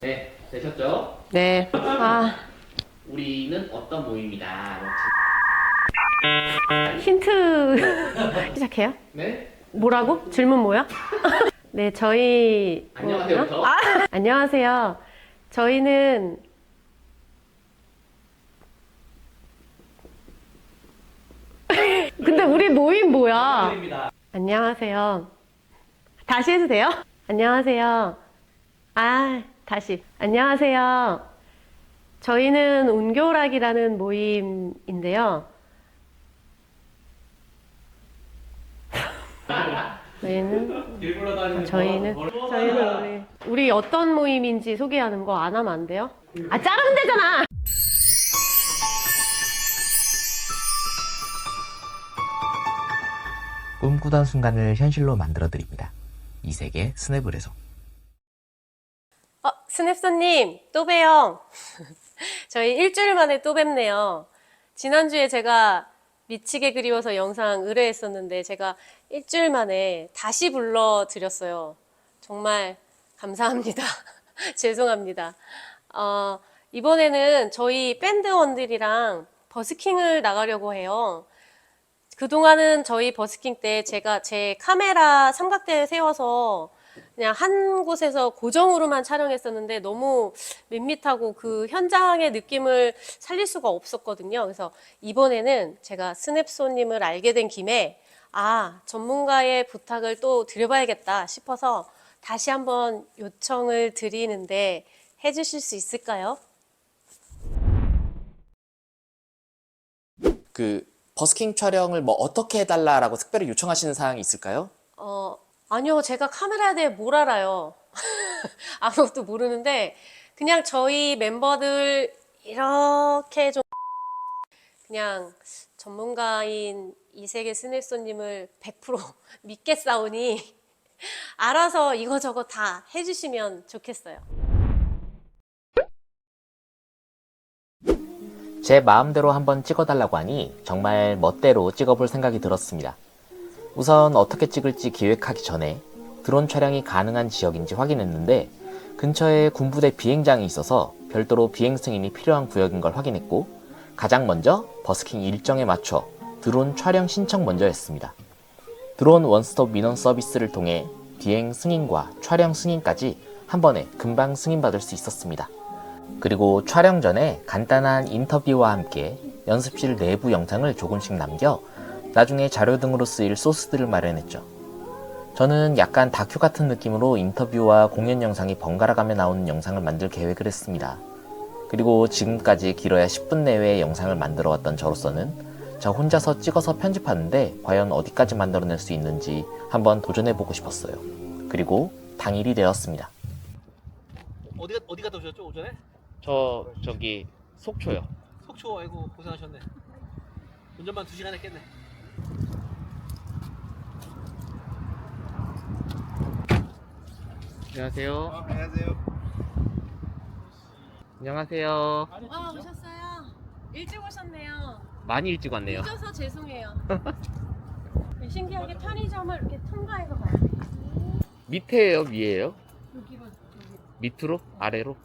네, 되셨죠? 네. 우리는 어떤 모임이다. 힌트 시작해요? 네? 뭐라고? 질문 뭐야? 네, 저희 안녕하세요부터. 안녕하세요. 저희는 근데 우리 모임 뭐야? 입니다. 안녕하세요. 다시 해도 돼요? 안녕하세요. 다시. 안녕하세요. 저희는 운교락이라는 모임인데요. 저희는 길 굴러다니는 저희는 우리 어떤 모임인지 소개하는 거 안 하면 안 돼요? 자르면 되잖아. 꿈꾸던 순간을 현실로 만들어드립니다. 이세계 스냅을에서. 스냅서님, 또 봬요. 저희 일주일 만에 또 뵙네요. 지난주에 제가 미치게 그리워서 영상 의뢰했었는데 제가 일주일 만에 다시 불러드렸어요. 정말 감사합니다. 죄송합니다. 이번에는 저희 밴드원들이랑 버스킹을 나가려고 해요. 그동안은 저희 버스킹 때 제가 제 카메라 삼각대에 세워서 그냥 한 곳에서 고정으로만 촬영했었는데 너무 밋밋하고 그 현장의 느낌을 살릴 수가 없었거든요. 그래서 이번에는 제가 스냅소님을 알게 된 김에 전문가의 부탁을 또 드려봐야겠다 싶어서 다시 한번 요청을 드리는데 해주실 수 있을까요? 버스킹 촬영을 뭐 어떻게 해달라라고 특별히 요청하시는 사항이 있을까요? 아니요, 제가 카메라에 대해 뭘 알아요. 아무것도 모르는데, 그냥 저희 멤버들 이렇게 좀, 그냥 전문가인 이세계 스냅소님을 100% 믿겠사오니, 알아서 이거저거 다 해주시면 좋겠어요. 제 마음대로 한번 찍어달라고 하니 정말 멋대로 찍어볼 생각이 들었습니다. 우선 어떻게 찍을지 기획하기 전에 드론 촬영이 가능한 지역인지 확인했는데 근처에 군부대 비행장이 있어서 별도로 비행 승인이 필요한 구역인 걸 확인했고 가장 먼저 버스킹 일정에 맞춰 드론 촬영 신청 먼저 했습니다. 드론 원스톱 민원 서비스를 통해 비행 승인과 촬영 승인까지 한 번에 금방 승인받을 수 있었습니다. 그리고 촬영 전에 간단한 인터뷰와 함께 연습실 내부 영상을 조금씩 남겨 나중에 자료 등으로 쓰일 소스들을 마련했죠. 저는 약간 다큐 같은 느낌으로 인터뷰와 공연 영상이 번갈아가며 나오는 영상을 만들 계획을 했습니다. 그리고 지금까지 길어야 10분 내외의 영상을 만들어 왔던 저로서는 저 혼자서 찍어서 편집하는데 과연 어디까지 만들어낼 수 있는지 한번 도전해보고 싶었어요. 그리고 당일이 되었습니다. 어디 갔다 오셨죠 오전에? 저기 속초요. 속초. 아이고 고생하셨네. 운전만 2시간 했겠네. 안녕하세요. 안녕하세요. 안녕하세요. 오셨어요. 일찍 오셨네요. 많이 일찍 왔네요. 늦어서 죄송해요. 신기하게 편의점을 이렇게 통과해서 가야 돼요. 밑에예요, 위에요? 여기로. 밑으로? 아래로?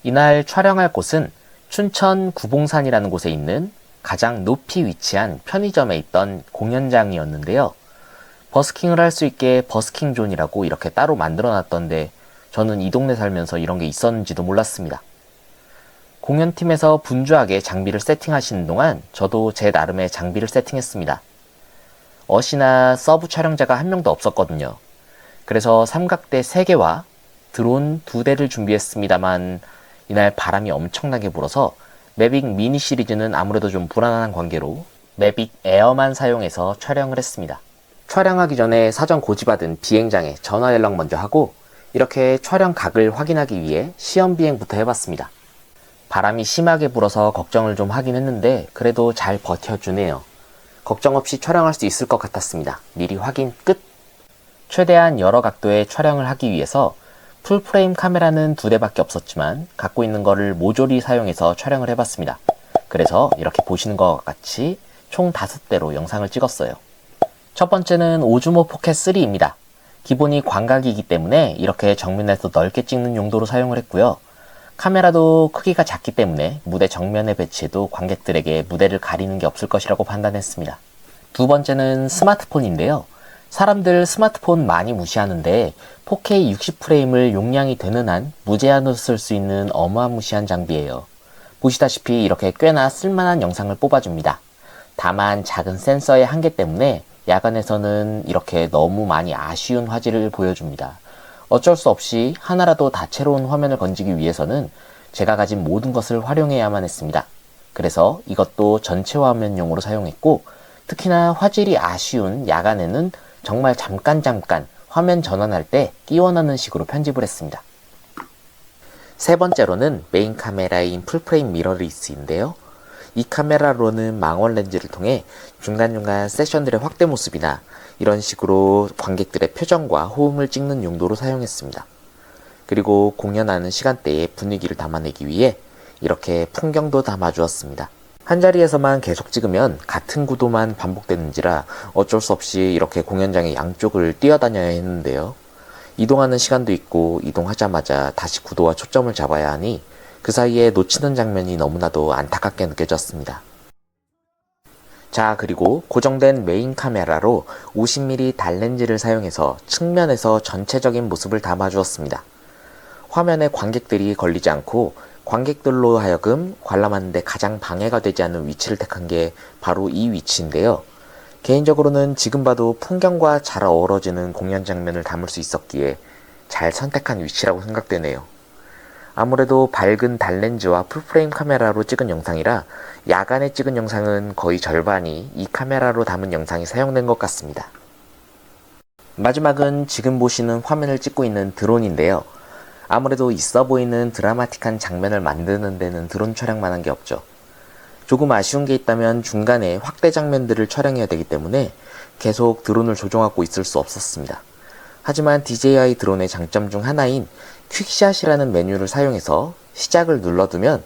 이날 촬영할 곳은 춘천 구봉산이라는 곳에 있는 가장 높이 위치한 편의점에 있던 공연장이었는데요. 버스킹을 할 수 있게 버스킹 존이라고 이렇게 따로 만들어 놨던데 저는 이 동네 살면서 이런 게 있었는지도 몰랐습니다. 공연팀에서 분주하게 장비를 세팅하시는 동안 저도 제 나름의 장비를 세팅했습니다. 어시나 서브 촬영자가 한 명도 없었거든요. 그래서 삼각대 3개와 드론 2대를 준비했습니다만 이날 바람이 엄청나게 불어서 매빅 미니 시리즈는 아무래도 좀 불안한 관계로 매빅 에어만 사용해서 촬영을 했습니다. 촬영하기 전에 사전 고지받은 비행장에 전화 연락 먼저 하고 이렇게 촬영 각을 확인하기 위해 시험 비행부터 해봤습니다. 바람이 심하게 불어서 걱정을 좀 하긴 했는데 그래도 잘 버텨주네요. 걱정 없이 촬영할 수 있을 것 같았습니다. 미리 확인 끝! 최대한 여러 각도의 촬영을 하기 위해서 풀프레임 카메라는 2대밖에 없었지만 갖고 있는 거를 모조리 사용해서 촬영을 해봤습니다. 그래서 이렇게 보시는 것과 같이 총 5대로 영상을 찍었어요. 첫 번째는 오즈모 포켓 3입니다. 기본이 광각이기 때문에 이렇게 정면에서 넓게 찍는 용도로 사용을 했고요. 카메라도 크기가 작기 때문에 무대 정면에 배치해도 관객들에게 무대를 가리는 게 없을 것이라고 판단했습니다. 두 번째는 스마트폰인데요. 사람들 스마트폰 많이 무시하는데 4K 60프레임을 용량이 되는 한 무제한으로 쓸 수 있는 어마무시한 장비예요. 보시다시피 이렇게 꽤나 쓸만한 영상을 뽑아줍니다. 다만 작은 센서의 한계 때문에 야간에서는 이렇게 너무 많이 아쉬운 화질을 보여줍니다. 어쩔 수 없이 하나라도 다채로운 화면을 건지기 위해서는 제가 가진 모든 것을 활용해야만 했습니다. 그래서 이것도 전체 화면용으로 사용했고, 특히나 화질이 아쉬운 야간에는 정말 잠깐 화면 전환할 때 끼워 넣는 식으로 편집을 했습니다. 세 번째로는 메인 카메라인 풀프레임 미러리스인데요. 이 카메라로는 망원 렌즈를 통해 중간중간 세션들의 확대 모습이나 이런 식으로 관객들의 표정과 호응을 찍는 용도로 사용했습니다. 그리고 공연하는 시간대에 분위기를 담아내기 위해 이렇게 풍경도 담아주었습니다. 한자리에서만 계속 찍으면 같은 구도만 반복되는지라 어쩔 수 없이 이렇게 공연장의 양쪽을 뛰어다녀야 했는데요. 이동하는 시간도 있고 이동하자마자 다시 구도와 초점을 잡아야 하니 그 사이에 놓치는 장면이 너무나도 안타깝게 느껴졌습니다. 자, 그리고 고정된 메인 카메라로 50mm 달렌즈를 사용해서 측면에서 전체적인 모습을 담아주었습니다. 화면에 관객들이 걸리지 않고 관객들로 하여금 관람하는데 가장 방해가 되지 않는 위치를 택한 게 바로 이 위치인데요. 개인적으로는 지금 봐도 풍경과 잘 어우러지는 공연 장면을 담을 수 있었기에 잘 선택한 위치라고 생각되네요. 아무래도 밝은 달렌즈와 풀프레임 카메라로 찍은 영상이라 야간에 찍은 영상은 거의 절반이 이 카메라로 담은 영상이 사용된 것 같습니다. 마지막은 지금 보시는 화면을 찍고 있는 드론인데요. 아무래도 있어 보이는 드라마틱한 장면을 만드는 데는 드론 촬영만 한 게 없죠. 조금 아쉬운 게 있다면 중간에 확대 장면들을 촬영해야 되기 때문에 계속 드론을 조종하고 있을 수 없었습니다. 하지만 DJI 드론의 장점 중 하나인 퀵샷이라는 메뉴를 사용해서 시작을 눌러두면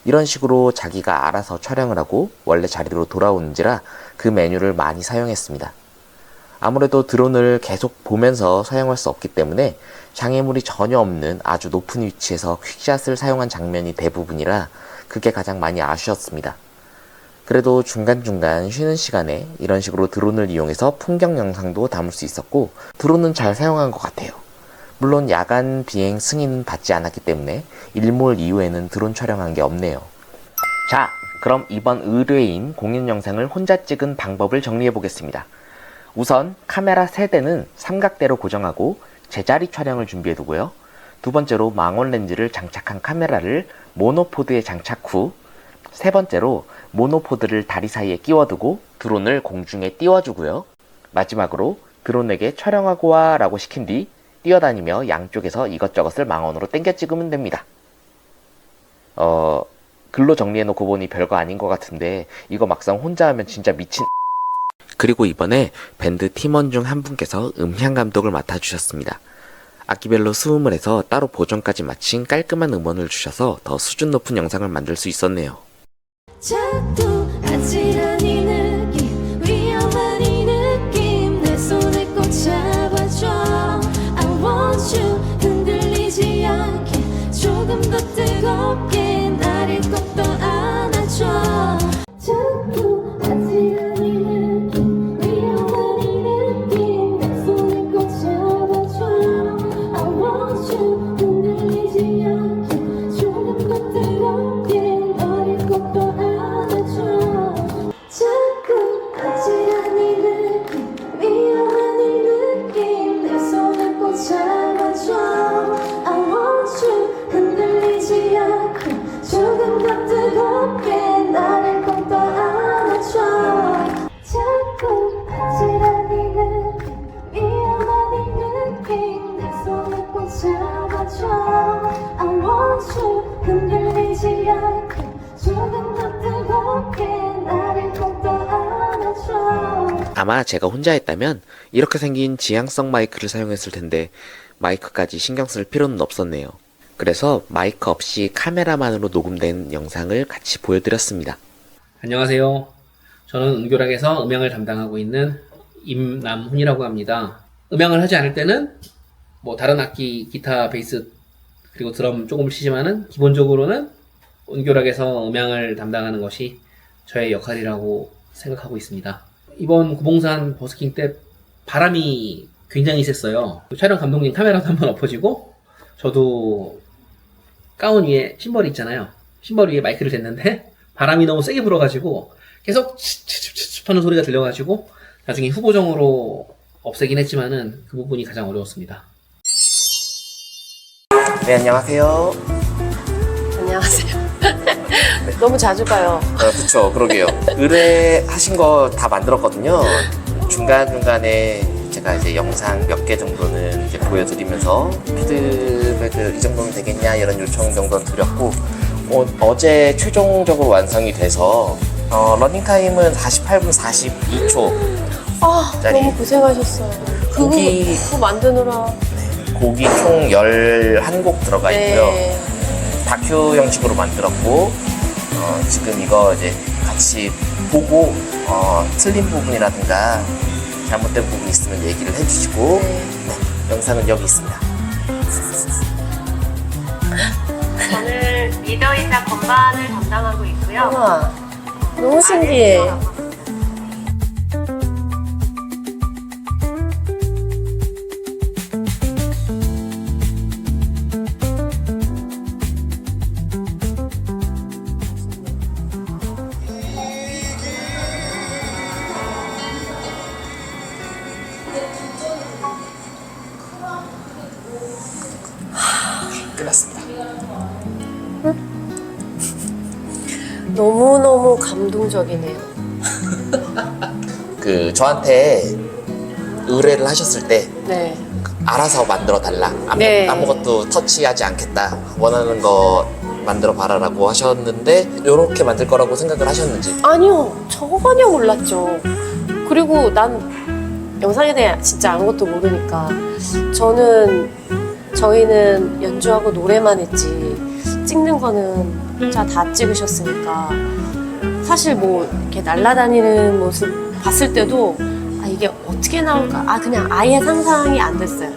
이런 식으로 자기가 알아서 촬영을 하고 원래 자리로 돌아오는지라 그 메뉴를 많이 사용했습니다. 아무래도 드론을 계속 보면서 사용할 수 없기 때문에 장애물이 전혀 없는 아주 높은 위치에서 퀵샷을 사용한 장면이 대부분이라 그게 가장 많이 아쉬웠습니다. 그래도 중간중간 쉬는 시간에 이런 식으로 드론을 이용해서 풍경 영상도 담을 수 있었고 드론은 잘 사용한 것 같아요. 물론 야간 비행 승인은 받지 않았기 때문에 일몰 이후에는 드론 촬영한 게 없네요. 자, 그럼 이번 의뢰인 공연 영상을 혼자 찍은 방법을 정리해 보겠습니다. 우선 카메라 세대는 삼각대로 고정하고 제자리 촬영을 준비해 두고요. 두 번째로 망원 렌즈를 장착한 카메라를 모노포드에 장착 후, 세 번째로 모노포드를 다리 사이에 끼워두고 드론을 공중에 띄워주고요. 마지막으로 드론에게 촬영하고 와 라고 시킨 뒤 뛰어다니며 양쪽에서 이것저것을 망원으로 당겨 찍으면 됩니다. 글로 정리해놓고 보니 별거 아닌 것 같은데 이거 막상 혼자 하면 진짜 미친. 그리고 이번에 밴드 팀원 중 한 분께서 음향 감독을 맡아주셨습니다. 악기별로 수음을 해서 따로 보정까지 마친 깔끔한 음원을 주셔서 더 수준 높은 영상을 만들 수 있었네요. 자꾸 아찔한 이 느낌 위험한 이 느낌 내 손을 꼭 잡아줘 I want you 흔들리지 않게 조금 더 뜨겁게 나를 꼭 더 안아줘 자꾸 아찔한 이 느낌 위험한 이 느낌 내 손을 꼭 잡아줘 I want you 흔들리지 않게 조금 더 뜨겁게 나를 꼭 더 자꾸 아찔한 이 느낌 위험한 이 느낌 내 손을 꼭 잡아줘 I want you 흔들리지 않게 조금 더 뜨겁게 나를 꼭 더 안아줘 자꾸 아찔한 이 느낌 위험한 이 느낌 내 손을 꼭 잡아줘 I want you 흔들리지 않게 조금 더 뜨겁게 나를 꼭 더 안아줘 아마 제가 혼자 했다면 이렇게 생긴 지향성 마이크를 사용했을 텐데 마이크까지 신경 쓸 필요는 없었네요. 그래서 마이크 없이 카메라만으로 녹음된 영상을 같이 보여드렸습니다. 안녕하세요. 저는 은교락에서 음향을 담당하고 있는 임남훈이라고 합니다. 음향을 하지 않을 때는 뭐 다른 악기, 기타, 베이스 그리고 드럼 조금 치지만은 기본적으로는 온교락에서 음향을 담당하는 것이 저의 역할이라고 생각하고 있습니다. 이번 구봉산 버스킹 때 바람이 굉장히 셌어요. 촬영 감독님 카메라도 한번 엎어지고 저도 가운 위에 심벌이 있잖아요. 심벌 위에 마이크를 댔는데 바람이 너무 세게 불어가지고 계속 칩칩칩 하는 소리가 들려가지고 나중에 후보정으로 없애긴 했지만은 그 부분이 가장 어려웠습니다. 네, 안녕하세요. 안녕하세요. 너무 자주 가요. 그쵸, 그러게요. 의뢰하신 거 다 만들었거든요. 중간중간에 제가 이제 영상 몇 개 정도는 이제 보여드리면서 피드백을 이 정도면 되겠냐 이런 요청 정도는 드렸고, 어제 최종적으로 완성이 돼서 러닝타임은 48분 42초 아, 짜리. 너무 고생하셨어요. 그거 만드느라. 곡이 총 11곡 들어가 있고요. 네. 다큐 형식으로 만들었고, 지금 이거 이제 같이 보고 틀린 부분이라든가 잘못된 부분 있으면 얘기를 해주시고, 네. 영상은 여기 있습니다. 저는 리더이자 건반을 담당하고 있고요. 우와, 너무 신기해. 끝났습니다. 너무너무 감동적이네요. 저한테 의뢰를 하셨을 때 네. 알아서 만들어 달라. 네. 아무것도 터치하지 않겠다. 원하는 거 만들어 봐라라고 하셨는데, 이렇게 만들 거라고 생각을 하셨는지. 아니요, 전혀 몰랐죠. 그리고 난 영상에 대해 진짜 아무것도 모르니까 저희는 연주하고 노래만 했지 찍는 거는 혼자 다 찍으셨으니까 사실 뭐 이렇게 날아다니는 모습 봤을 때도 이게 어떻게 나올까 그냥 아예 상상이 안 됐어요.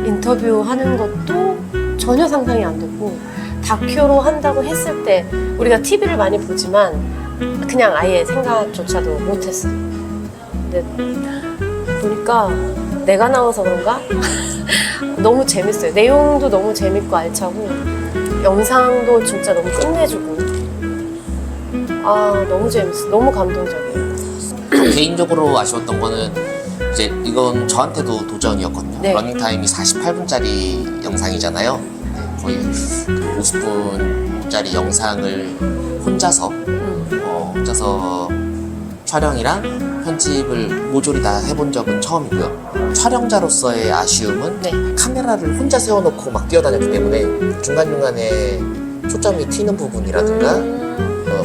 인터뷰하는 것도 전혀 상상이 안 됐고, 다큐로 한다고 했을 때 우리가 TV를 많이 보지만 그냥 아예 생각조차도 못했어요. 근데 보니까 내가 나와서 그런가? 너무 재밌어요. 내용도 너무 재밌고 알차고, 영상도 진짜 너무 끝내주고, 너무 재밌어요. 너무 감동적이에요. 개인적으로 아쉬웠던 거는 이제 이건 저한테도 도전이었거든요. 네. 러닝타임이 48분짜리 영상이잖아요. 거의 50분짜리 영상을 혼자서 촬영이랑 편집을 모조리 다 해본 적은 처음이고요. 촬영자로서의 아쉬움은 네. 카메라를 혼자 세워놓고 막 뛰어다녔기 때문에 중간중간에 초점이 튀는 부분이라든가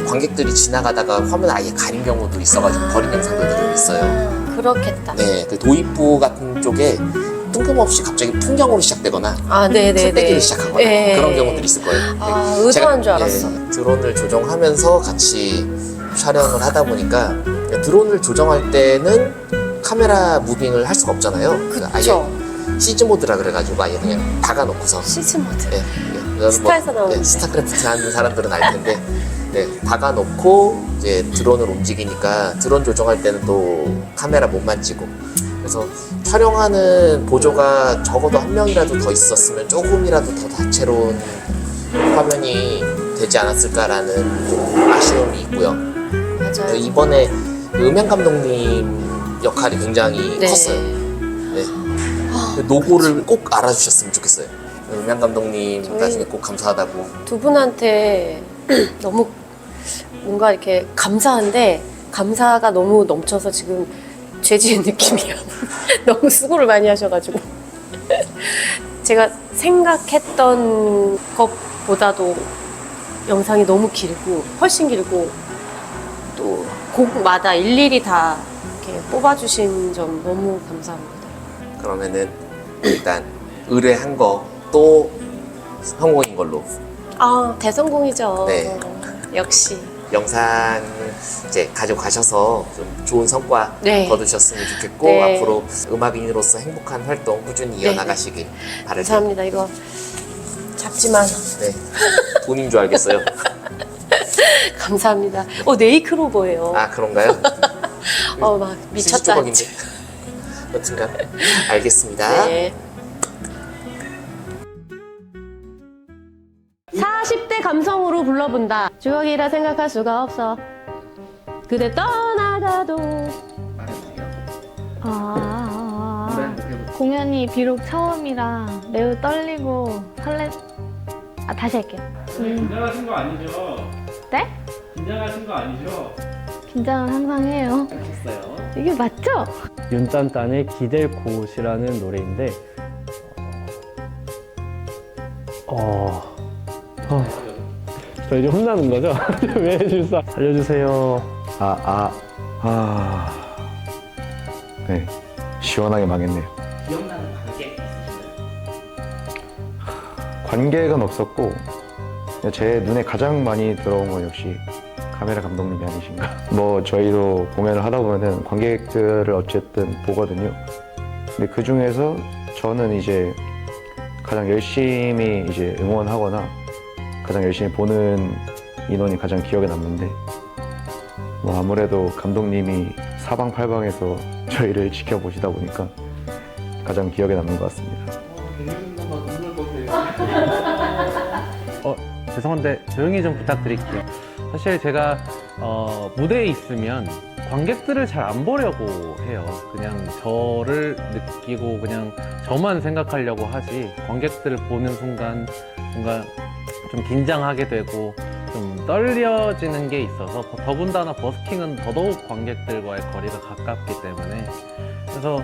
관객들이 지나가다가 화면 아예 가린 경우도 있어가지고 버린 영상들도 있어요. 그렇겠다. 네, 그 도입부 같은 쪽에 뜬금없이 갑자기 풍경으로 시작되거나 네네네. 풀떼기를 시작하거나 네. 그런 경우들이 있을 거예요. 의도한 줄 알았어. 드론을 조정하면서 같이 촬영을 하다 보니까 드론을 조정할 때는 카메라 무빙을 할 수가 없잖아요. 그쵸. 아예 시즈 모드라 그래가지고 아예 그냥 박아놓고서 시즈모드. 스타에서 나오는 스타크래프트 하는 사람들은 알 텐데 박아놓고 이제 드론을 움직이니까 드론 조정할 때는 또 카메라 못 만지고, 그래서 촬영하는 보조가 적어도 한 명이라도 더 있었으면 조금이라도 더 다채로운 화면이 되지 않았을까라는 좀 아쉬움이 있고요. 맞아요. 이번에 음향 감독님 역할이 굉장히 컸어요. 네. 그 노고를 꼭 알아주셨으면 좋겠어요. 음향 감독님 나중에 꼭 감사하다고. 두 분한테 너무 뭔가 이렇게 감사한데, 감사가 너무 넘쳐서 지금 죄지은 느낌이야. 너무 수고를 많이 하셔가지고. 제가 생각했던 것보다도 영상이 너무 길고, 훨씬 길고, 또 곡마다 일일이 다 이렇게 뽑아주신 점 너무 감사합니다. 그러면은 일단 의뢰한 거 또 성공인 걸로. 대성공이죠. 네. 역시. 영상 이제 가져가셔서 좀 좋은 성과 네. 거두셨으면 좋겠고 네. 앞으로 음악인으로서 행복한 활동 꾸준히 이어나가시길 바랄게요. 감사합니다. 이거 작지만 네. 돈인 줄 알겠어요. 감사합니다. 네이크로버예요. 아 그런가요? 막 미쳤다. 조각인데. 여튼간 알겠습니다. 네. 40대 감성으로 불러본다. 주역이라 생각할 수가 없어. 그대 떠나가도. 공연이 비록 처음이라 매우 떨리고 다시 할게요. 긴장하신 거 아니죠? 네? 긴장하신 거 아니죠? 긴장은 항상 해요. 하셨어요. 이게 맞죠? 윤딴딴의 기댈 곳이라는 노래인데 저 이제 혼나는 거죠? 왜 해줄사 살려주세요. 네, 시원하게 망했네요. 기억나는 관계 있으신가요? 관계가 없었고 제 눈에 가장 많이 들어온 건 역시 카메라 감독님이 아니신가. 뭐 저희도 공연을 하다 보면은 관객들을 어쨌든 보거든요. 근데 그 중에서 저는 이제 가장 열심히 이제 응원하거나 가장 열심히 보는 인원이 가장 기억에 남는데 뭐 아무래도 감독님이 사방팔방에서 저희를 지켜보시다 보니까 가장 기억에 남는 것 같습니다. 죄송한데 조용히 좀 부탁드릴게요. 사실 제가 무대에 있으면 관객들을 잘 안 보려고 해요. 그냥 저를 느끼고 그냥 저만 생각하려고 하지, 관객들을 보는 순간 뭔가 좀 긴장하게 되고 좀 떨려지는 게 있어서, 더군다나 버스킹은 더더욱 관객들과의 거리가 가깝기 때문에. 그래서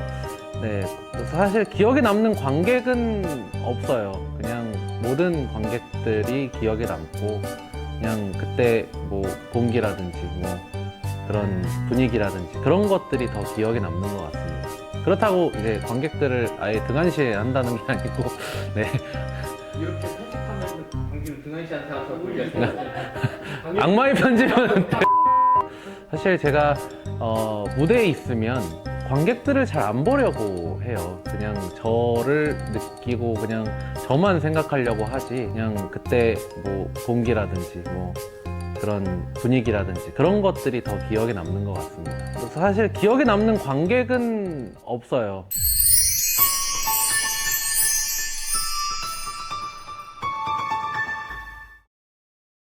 사실 기억에 남는 관객은 없어요. 그냥 모든 관객들이 기억에 남고 그냥 그때 뭐 공기라든지 뭐 그런 분위기라든지 그런 것들이 더 기억에 남는 것 같습니다. 그렇다고 이제 관객들을 아예 등한시해 한다는 게 아니고 네. 이렇게 편집하면 관객을 등한시한 사람처럼 보이죠? 악마의 편집은 사실 제가 무대에 있으면 관객들을 잘 안 보려고 해요. 그냥 저를 느끼고 그냥 저만 생각하려고 하지, 그냥 그때 뭐 공기라든지 뭐 그런 분위기라든지 그런 것들이 더 기억에 남는 것 같습니다. 그래서 사실 기억에 남는 관객은 없어요.